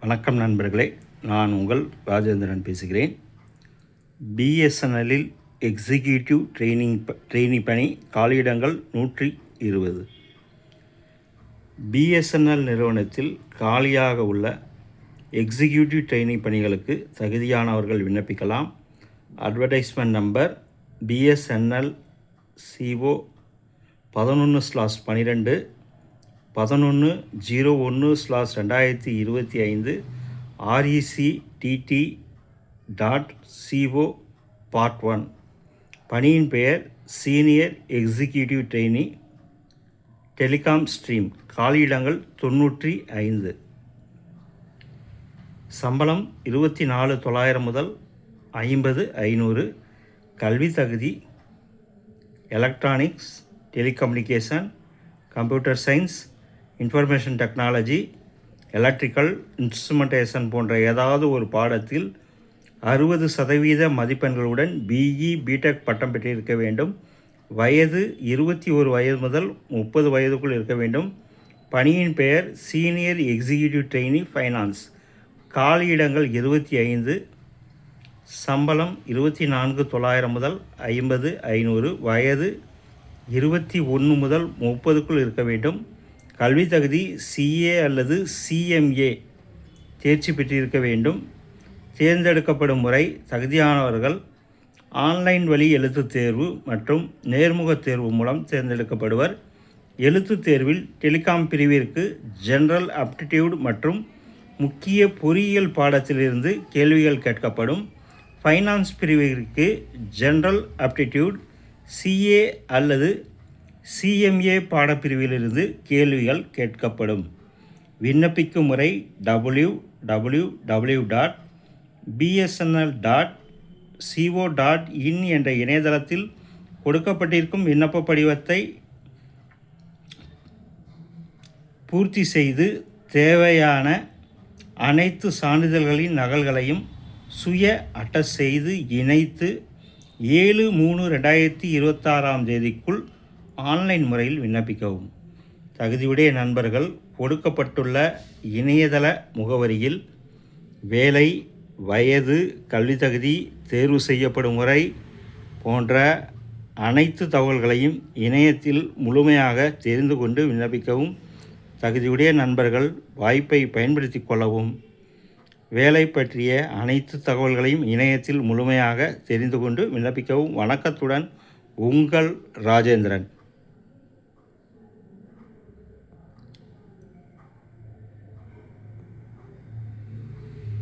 வணக்கம் நண்பர்களே, நான் உங்கள் ராஜேந்திரன் பேசுகிறேன். பிஎஸ்என்எல்லில் எக்ஸிக்யூட்டிவ் ட்ரெயினி பணி காலியிடங்கள் 120. பிஎஸ்என்எல் நிறுவனத்தில் காலியாக உள்ள எக்ஸிக்யூட்டிவ் ட்ரெயினி பணிகளுக்கு தகுதியானவர்கள் விண்ணப்பிக்கலாம். Advertisement number BSNL CO 11/12 11/01/2025 RECTT.CO Part 1. பணியின் பெயர் senior executive trainee telecom stream. காலியிடங்கள் 95. சம்பளம் 24,900 முதல் 50,500. கல்வி தகுதி electronics, telecommunication, computer science, information technology, electrical, instrumentation போன்ற ஏதாவது ஒரு பாடத்தில் 60% மதிப்பெண்களுடன் BE பிடெக் பட்டம் பெற்றிருக்க வேண்டும். வயது 21 வயது முதல் 30 வயதுக்குள் இருக்க வேண்டும். பணியின் பெயர் சீனியர் எக்ஸிக்யூட்டிவ் ட்ரெயினி ஃபைனான்ஸ். காலியிடங்கள் 25. சம்பளம் 24,900 முதல் 50,500. வயது 21 முதல் 30க்குள் இருக்க வேண்டும். கல்வி தகுதி CA அல்லது CMA தேர்ச்சி பெற்றிருக்க வேண்டும். தேர்ந்தெடுக்கப்படும் முறை தகுதியானவர்கள் ஆன்லைன் வழி எழுத்துத் தேர்வு மற்றும் நேர்முகத் தேர்வு மூலம் தேர்ந்தெடுக்கப்படுவர். எழுத்துத் தேர்வில் டெலிகாம் பிரிவிற்கு ஜெனரல் ஆப்டிடியூட் மற்றும் முக்கிய பொறியியல் பாடத்திலிருந்து கேள்விகள் கேட்கப்படும். ஃபைனான்ஸ் பிரிவிற்கு ஜெனரல் ஆப்டிடியூட், CA அல்லது CMA பாடப்பிரிவிலிருந்து கேள்விகள் கேட்கப்படும். விண்ணப்பிக்கும் முறை www.bsnl.co.in என்ற இணையதளத்தில் கொடுக்கப்பட்டிருக்கும் விண்ணப்ப படிவத்தை பூர்த்தி செய்து தேவையான அனைத்து சான்றிதழ்களின் நகல்களையும் சுய அட்டஸ்ட் செய்து இணைத்து 7/3/2026 ஆன்லைன் முறையில் விண்ணப்பிக்கவும். தகுதியுடைய நண்பர்கள் கொடுக்கப்பட்டுள்ள இணையதள முகவரியில் வேலை, வயது, கல்வி தகுதி, தேர்வு செய்யப்படும் முறை போன்ற அனைத்து தகவல்களையும் இணையத்தில் முழுமையாக தெரிந்து கொண்டு விண்ணப்பிக்கவும். தகுதியுடைய நண்பர்கள் வாய்ப்பை பயன்படுத்தி கொள்ளவும். வேலை பற்றிய அனைத்து தகவல்களையும் இணையத்தில் முழுமையாக தெரிந்து கொண்டு விண்ணப்பிக்கவும். வணக்கத்துடன் உங்கள் ராஜேந்திரன்.